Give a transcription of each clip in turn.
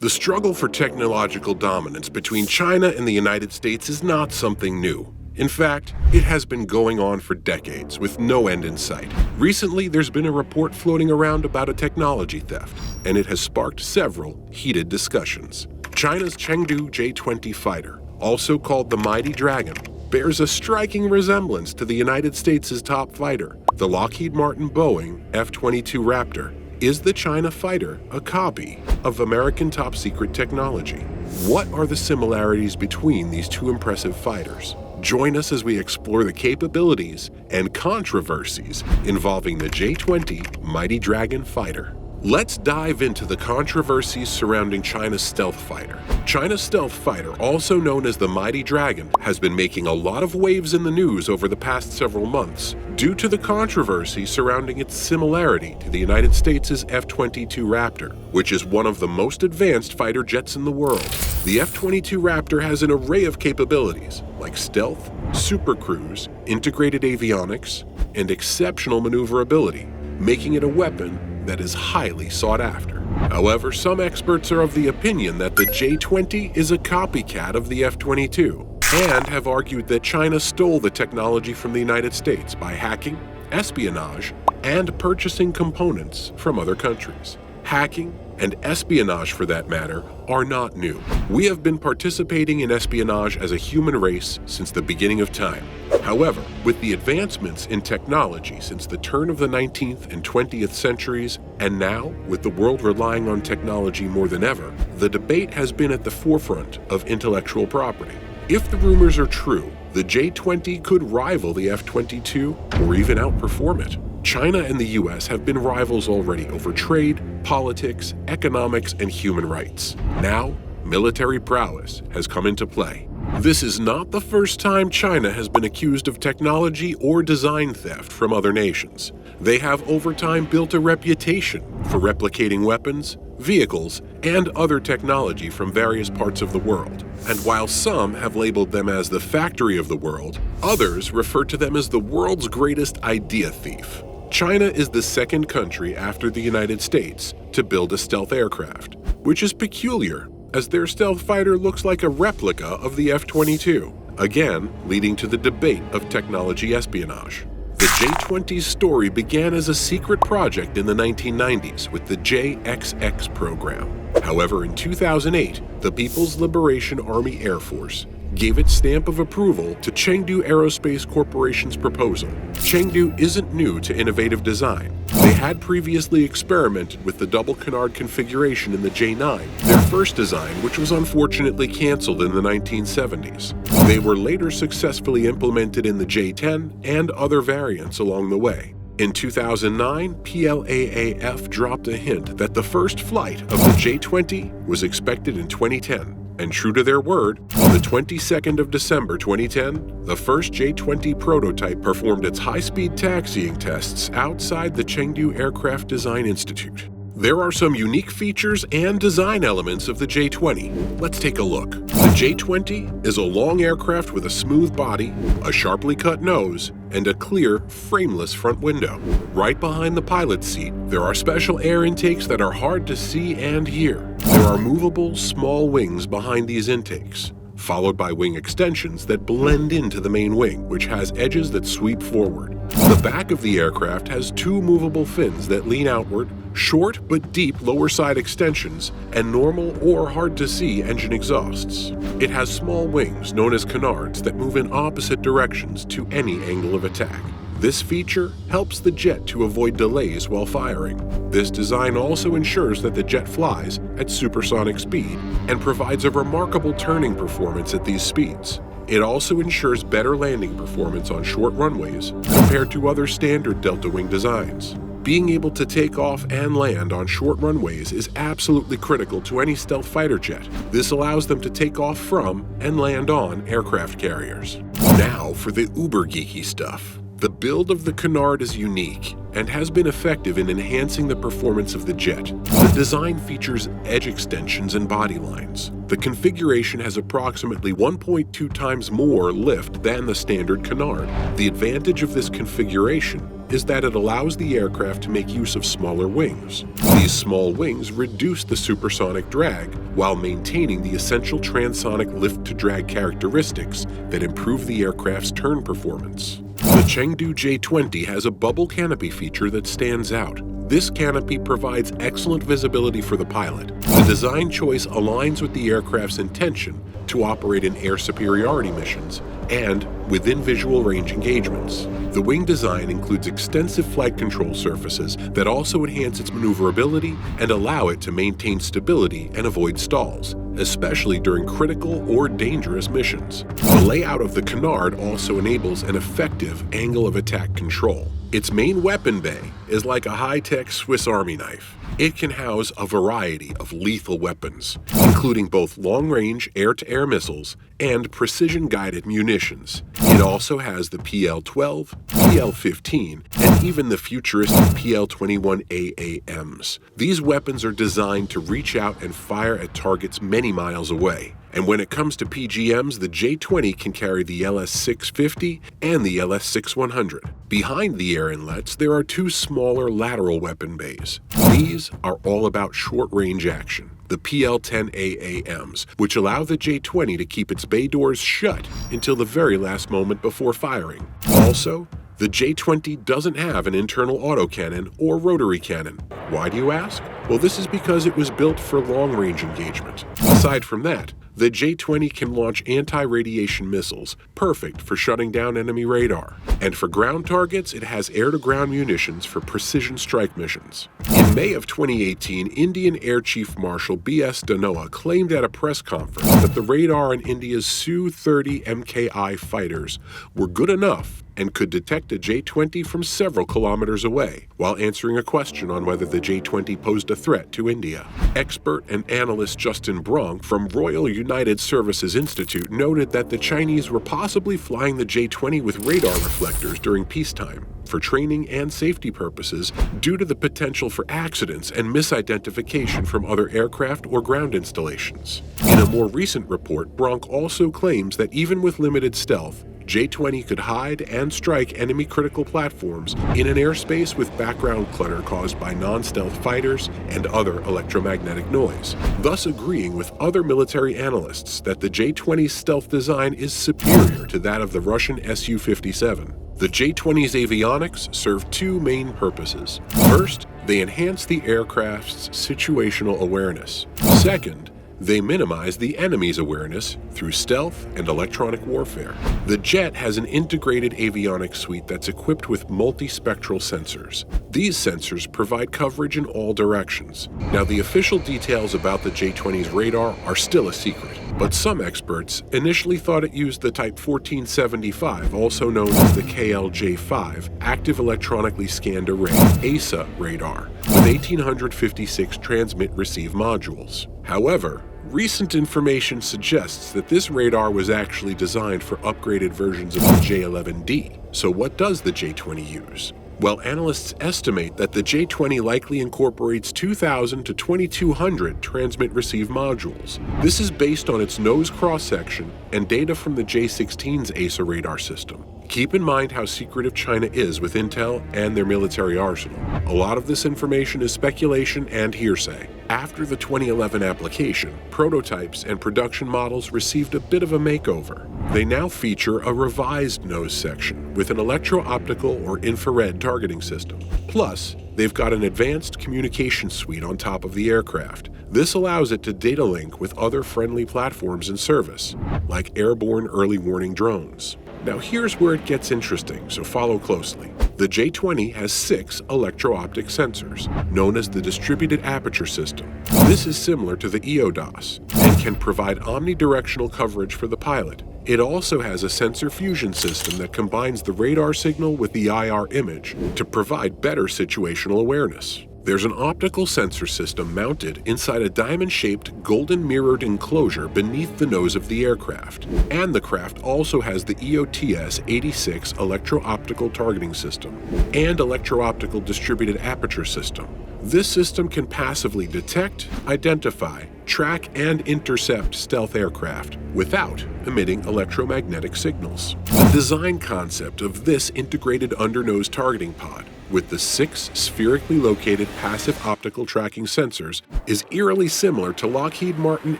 The struggle for technological dominance between China and the United States is not something new. In fact, it has been going on for decades with no end in sight. Recently, there's been a report floating around about a technology theft, and it has sparked several heated discussions. China's Chengdu J-20 fighter, also called the Mighty Dragon, bears a striking resemblance to the United States' top fighter. The Lockheed Martin Boeing F-22 Raptor is the China fighter a copy of American top-secret technology? What are the similarities between these two impressive fighters? Join us as we explore the capabilities and controversies involving the J-20 Mighty Dragon fighter. Let's dive into the controversies surrounding China's stealth fighter. China's stealth fighter, also known as the Mighty Dragon, has been making a lot of waves in the news over the past several months due to the controversy surrounding its similarity to the United States' F-22 Raptor, which is one of the most advanced fighter jets in the world. The F-22 Raptor has an array of capabilities like stealth, supercruise, integrated avionics, and exceptional maneuverability, making it a weapon that is highly sought after. However, some experts are of the opinion that the J-20 is a copycat of the F-22 and have argued that China stole the technology from the United States by hacking, espionage, and purchasing components from other countries. Hacking and espionage, for that matter, are not new. We have been participating in espionage as a human race since the beginning of time. However, with the advancements in technology since the turn of the 19th and 20th centuries, and now with the world relying on technology more than ever, the debate has been at the forefront of intellectual property. If the rumors are true, the J-20 could rival the F-22 or even outperform it. China and the US have been rivals already over trade, politics, economics, and human rights. Now, military prowess has come into play. This is not the first time China has been accused of technology or design theft from other nations. They have over time built a reputation for replicating weapons, vehicles, and other technology from various parts of the world. And while some have labeled them as the factory of the world, others refer to them as the world's greatest idea thief. China is the second country after the United States to build a stealth aircraft, which is peculiar as their stealth fighter looks like a replica of the F-22, again leading to the debate of technology espionage. The J-20's story began as a secret project in the 1990s with the JXX program. However, in 2008, the People's Liberation Army Air Force gave its stamp of approval to Chengdu Aerospace Corporation's proposal. Chengdu isn't new to innovative design. They had previously experimented with the double canard configuration in the J-9, their first design, which was unfortunately canceled in the 1970s. They were later successfully implemented in the J-10 and other variants along the way. In 2009, PLAAF dropped a hint that the first flight of the J-20 was expected in 2010. And true to their word, on the 22nd of December 2010, the first J-20 prototype performed its high-speed taxiing tests outside the Chengdu Aircraft Design Institute. There are some unique features and design elements of the J-20. Let's take a look. The J-20 is a long aircraft with a smooth body, a sharply cut nose, and a clear, frameless front window. Right behind the pilot's seat, there are special air intakes that are hard to see and hear. There are movable, small wings behind these intakes, followed by wing extensions that blend into the main wing, which has edges that sweep forward. The back of the aircraft has two movable fins that lean outward, short but deep lower side extensions, and normal or hard-to-see engine exhausts. It has small wings known as canards that move in opposite directions to any angle of attack. This feature helps the jet to avoid delays while firing. This design also ensures that the jet flies at supersonic speed and provides a remarkable turning performance at these speeds. It also ensures better landing performance on short runways compared to other standard delta wing designs. Being able to take off and land on short runways is absolutely critical to any stealth fighter jet. This allows them to take off from and land on aircraft carriers. Now for the uber geeky stuff. The build of the canard is unique and has been effective in enhancing the performance of the jet. The design features edge extensions and body lines. The configuration has approximately 1.2 times more lift than the standard canard. The advantage of this configuration is that it allows the aircraft to make use of smaller wings. These small wings reduce the supersonic drag while maintaining the essential transonic lift-to-drag characteristics that improve the aircraft's turn performance. The Chengdu J-20 has a bubble canopy feature that stands out. This canopy provides excellent visibility for the pilot. The design choice aligns with the aircraft's intention to operate in air superiority missions and within visual range engagements. The wing design includes extensive flight control surfaces that also enhance its maneuverability and allow it to maintain stability and avoid stalls, especially during critical or dangerous missions. The layout of the canard also enables an effective angle of attack control. Its main weapon bay is like a high-tech Swiss Army knife. It can house a variety of lethal weapons, including both long-range air-to-air missiles and precision-guided munitions. It also has the PL-12, PL-15, and even the futuristic PL-21 AAMs. These weapons are designed to reach out and fire at targets many miles away. And when it comes to PGMs, the J-20 can carry the LS-650 and the LS-6100. Behind the air inlets, there are two smaller lateral weapon bays. These are all about short-range action, the PL-10 AAMs, which allow the J-20 to keep its bay doors shut until the very last moment before firing. Also, the J-20 doesn't have an internal autocannon or rotary cannon. Why do you ask? Well, this is because it was built for long-range engagement. Aside from that, the J-20 can launch anti-radiation missiles, perfect for shutting down enemy radar. And for ground targets, it has air-to-ground munitions for precision strike missions. In May of 2018, Indian Air Chief Marshal B.S. Dhanoa claimed at a press conference that the radar on India's Su-30 MKI fighters were good enough and could detect a J-20 from several kilometers away, while answering a question on whether the J-20 posed a threat to India. Expert and analyst Justin Bronk from Royal United Services Institute noted that the Chinese were possibly flying the J-20 with radar reflectors during peacetime for training and safety purposes due to the potential for accidents and misidentification from other aircraft or ground installations. In a more recent report, Bronk also claims that even with limited stealth, J-20 could hide and strike enemy critical platforms in an airspace with background clutter caused by non-stealth fighters and other electromagnetic noise, thus agreeing with other military analysts that the J-20's stealth design is superior to that of the Russian Su-57. The J-20's avionics serve two main purposes. First, they enhance the aircraft's situational awareness. Second, they minimize the enemy's awareness through stealth and electronic warfare. The jet has an integrated avionics suite that's equipped with multispectral sensors. These sensors provide coverage in all directions. Now, the official details about the J-20's radar are still a secret, but some experts initially thought it used the Type 1475, also known as the KLJ-5, Active Electronically Scanned Array, ASA radar, with 1,856 transmit-receive modules. However, recent information suggests that this radar was actually designed for upgraded versions of the J-11D. So what does the J-20 use? Well, analysts estimate that the J-20 likely incorporates 2,000 to 2,200 transmit-receive modules. This is based on its nose cross-section and data from the J-16's ASA radar system. Keep in mind how secretive China is with intel and their military arsenal. A lot of this information is speculation and hearsay. After the 2011 application, prototypes and production models received a bit of a makeover. They now feature a revised nose section with an electro-optical or infrared targeting system. Plus, they've got an advanced communication suite on top of the aircraft. This allows it to data link with other friendly platforms in service, like airborne early warning drones. Now here's where it gets interesting, so follow closely. The J-20 has 6 electro-optic sensors, known as the Distributed Aperture System. This is similar to the EODAS and can provide omnidirectional coverage for the pilot. It also has a sensor fusion system that combines the radar signal with the IR image to provide better situational awareness. There's an optical sensor system mounted inside a diamond-shaped, golden-mirrored enclosure beneath the nose of the aircraft, and the craft also has the EOTS-86 electro-optical targeting system and electro-optical distributed aperture system. This system can passively detect, identify, track, and intercept stealth aircraft without emitting electromagnetic signals. The design concept of this integrated undernose targeting pod, with the 6 spherically located passive optical tracking sensors, is eerily similar to Lockheed Martin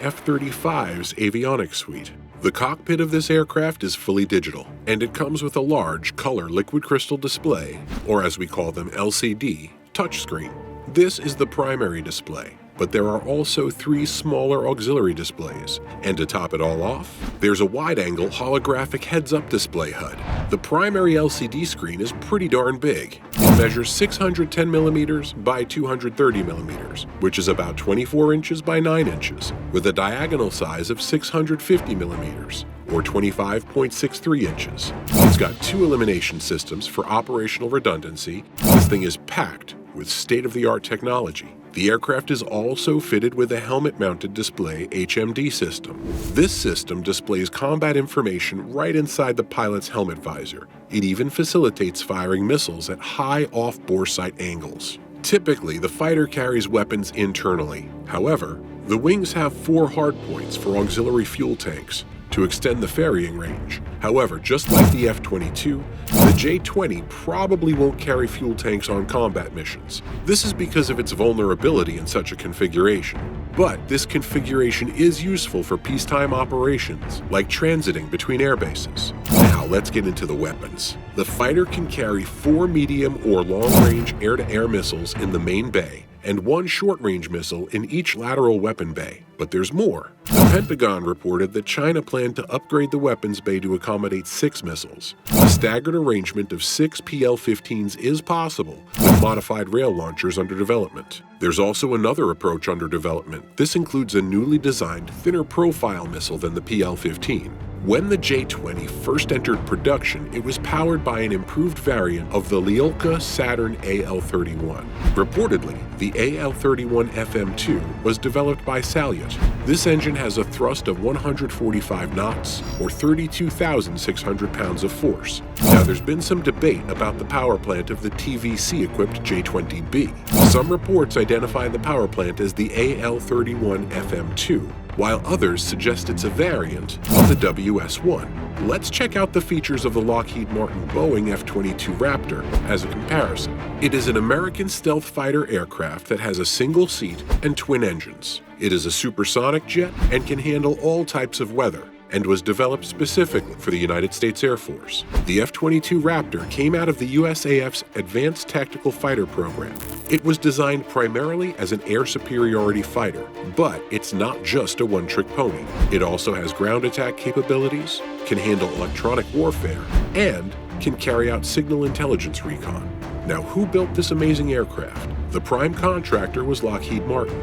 F-35's avionics suite. The cockpit of this aircraft is fully digital, and it comes with a large color liquid crystal display, or as we call them LCD, touchscreen. This is the primary display, but there are also 3 smaller auxiliary displays. And to top it all off, there's a wide-angle holographic heads-up display HUD. The primary LCD screen is pretty darn big. It measures 610mm by 230mm, which is about 24 inches by 9 inches, with a diagonal size of 650mm, or 25.63 inches. It's got 2 elimination systems for operational redundancy. This thing is packed with state-of-the-art technology. The aircraft is also fitted with a helmet-mounted display HMD system. This system displays combat information right inside the pilot's helmet visor. It even facilitates firing missiles at high off-bore sight angles. Typically, the fighter carries weapons internally. However, the wings have 4 hardpoints for auxiliary fuel tanks to extend the ferrying range. However, just like the F-22, the J-20 probably won't carry fuel tanks on combat missions. This is because of its vulnerability in such a configuration. But this configuration is useful for peacetime operations, like transiting between air bases. Now let's get into the weapons. The fighter can carry 4 medium or long-range air-to-air missiles in the main bay, and 1 short-range missile in each lateral weapon bay. But there's more. The Pentagon reported that China planned to upgrade the weapons bay to accommodate 6 missiles. A staggered arrangement of 6 PL-15s is possible, with modified rail launchers under development. There's also another approach under development. This includes a newly designed, thinner profile missile than the PL-15. When the J-20 first entered production, it was powered by an improved variant of the Lyulka Saturn AL-31. Reportedly, the AL-31 FM2 was developed by Salyut. This engine has a thrust of 145 knots, or 32,600 pounds of force. Now, there's been some debate about the power plant of the TVC-equipped J-20B. Some reports identify the power plant as the AL-31 FM2, while others suggest it's a variant of the WS-1. Let's check out the features of the Lockheed Martin Boeing F-22 Raptor as a comparison. It is an American stealth fighter aircraft that has a single seat and twin engines. It is a supersonic jet and can handle all types of weather, and was developed specifically for the United States Air Force. The F-22 Raptor came out of the USAF's Advanced Tactical Fighter program. It was designed primarily as an air superiority fighter, but it's not just a one-trick pony. It also has ground attack capabilities, can handle electronic warfare, and can carry out signal intelligence recon. Now, who built this amazing aircraft? The prime contractor was Lockheed Martin.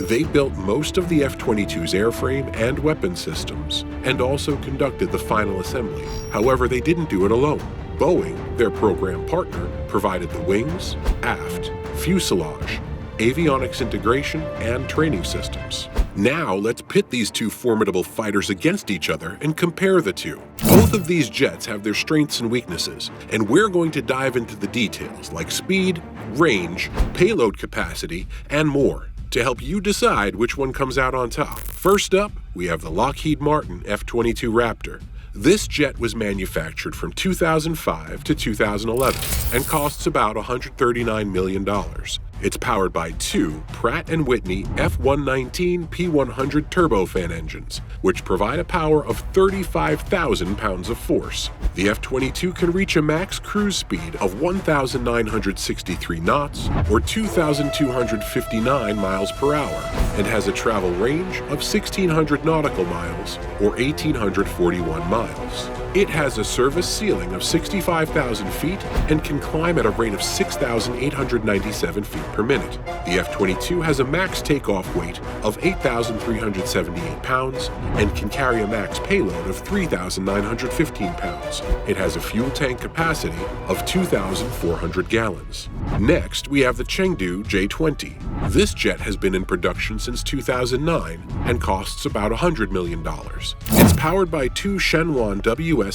They built most of the F-22's airframe and weapon systems, and also conducted the final assembly. However, they didn't do it alone. Boeing, their program partner, provided the wings, aft, fuselage, avionics integration, and training systems. Now, let's pit these 2 formidable fighters against each other and compare the 2. Both of these jets have their strengths and weaknesses, and we're going to dive into the details like speed, range, payload capacity, and more to help you decide which one comes out on top. First up, we have the Lockheed Martin F-22 Raptor. This jet was manufactured from 2005 to 2011 and costs about $139 million. It's powered by 2 Pratt & Whitney F-119 P100 turbofan engines, which provide a power of 35,000 pounds of force. The F-22 can reach a max cruise speed of 1,963 knots, or 2,259 miles per hour, and has a travel range of 1,600 nautical miles, or 1,841 miles. It has a service ceiling of 65,000 feet and can climb at a rate of 6,897 feet per minute. The F-22 has a max takeoff weight of 8,378 pounds and can carry a max payload of 3,915 pounds. It has a fuel tank capacity of 2,400 gallons. Next, we have the Chengdu J-20. This jet has been in production since 2009 and costs about $100 million. It's powered by two Shenwan WS-15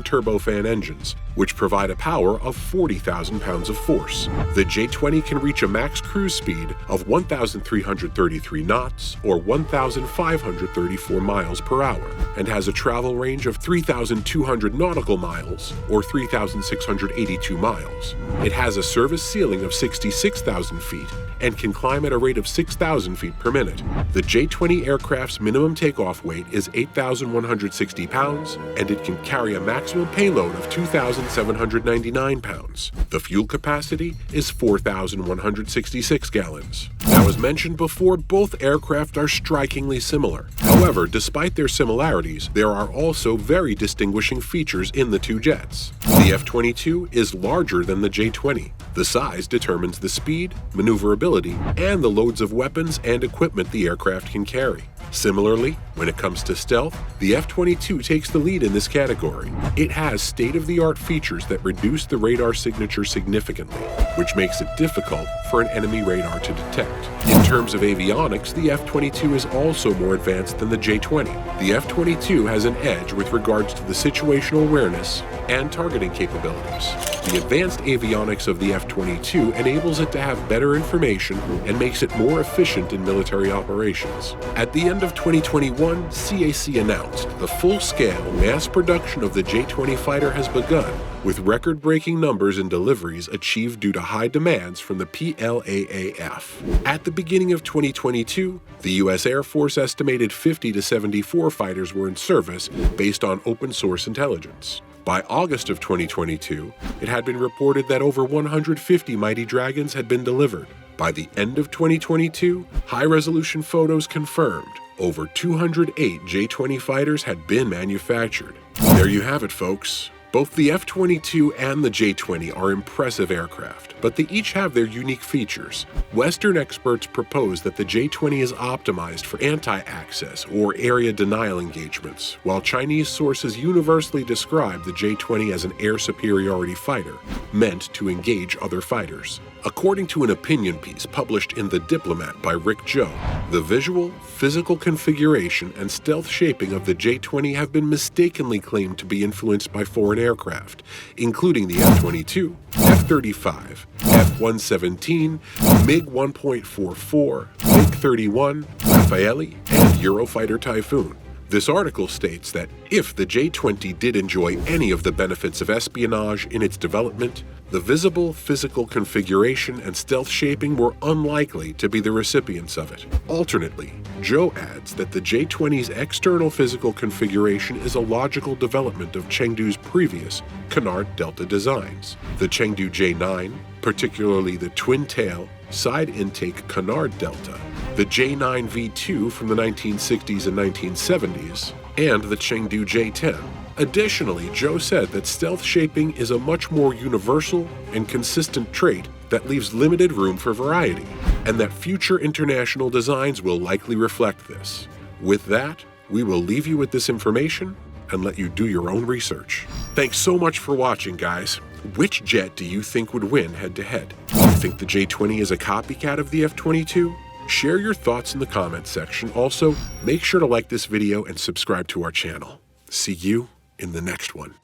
turbofan engines, which provide a power of 40,000 pounds of force. The J-20 can reach a max cruise speed of 1,333 knots or 1,534 miles per hour and has a travel range of 3,200 nautical miles or 3,682 miles. It has a service ceiling of 66,000 feet and can climb at a rate of 6,000 feet per minute. The J-20 aircraft's minimum takeoff weight is 8,160 pounds, and it can carry a maximum payload of 2,799 pounds. The fuel capacity is 4,166 gallons. Now, as mentioned before, both aircraft are strikingly similar. However, despite their similarities, there are also very distinguishing features in the two jets. The F-22 is larger than the J-20. The size determines the speed, maneuverability, and the loads of weapons and equipment the aircraft can carry. Similarly, when it comes to stealth, the F-22 takes the lead in this category. It has state-of-the-art features that reduce the radar signature significantly, which makes it difficult for an enemy radar to detect. In terms of avionics, the F-22 is also more advanced than the J-20. The F-22 has an edge with regards to the situational awareness and targeting capabilities. The advanced avionics of the F-22 enables it to have better information and makes it more efficient in military operations. At the end of 2021, CAC announced the full-scale mass production of the J-20 fighter has begun, with record-breaking numbers in deliveries achieved due to high demands from the PLAAF. At the beginning of 2022, the U.S. Air Force estimated 50 to 74 fighters were in service based on open-source intelligence. By August of 2022, it had been reported that over 150 Mighty Dragons had been delivered. By the end of 2022, high-resolution photos confirmed over 208 J-20 fighters had been manufactured. There you have it, folks. Both the F-22 and the J-20 are impressive aircraft, but they each have their unique features. Western experts propose that the J-20 is optimized for anti-access or area denial engagements, while Chinese sources universally describe the J-20 as an air superiority fighter, meant to engage other fighters. According to an opinion piece published in The Diplomat by Rick Joe, the visual, physical configuration, and stealth shaping of the J-20 have been mistakenly claimed to be influenced by foreign aircraft, including the F-22, F-35, F-117, MiG-1.44, MiG-31, Rafale, and Eurofighter Typhoon. This article states that if the J-20 did enjoy any of the benefits of espionage in its development, the visible physical configuration and stealth shaping were unlikely to be the recipients of it. Alternately, Joe adds that the J-20's external physical configuration is a logical development of Chengdu's previous canard delta designs. The Chengdu J-9, particularly the twin-tail, side intake canard delta, the J-9 V2 from the 1960s and 1970s, and the Chengdu J-10. Additionally, Joe said that stealth shaping is a much more universal and consistent trait that leaves limited room for variety, and that future international designs will likely reflect this. With that, we will leave you with this information and let you do your own research. Thanks so much for watching, guys. Which jet do you think would win head-to-head? Do you think the J-20 is a copycat of the F-22? Share your thoughts in the comments section. Also, make sure to like this video and subscribe to our channel. See you in the next one.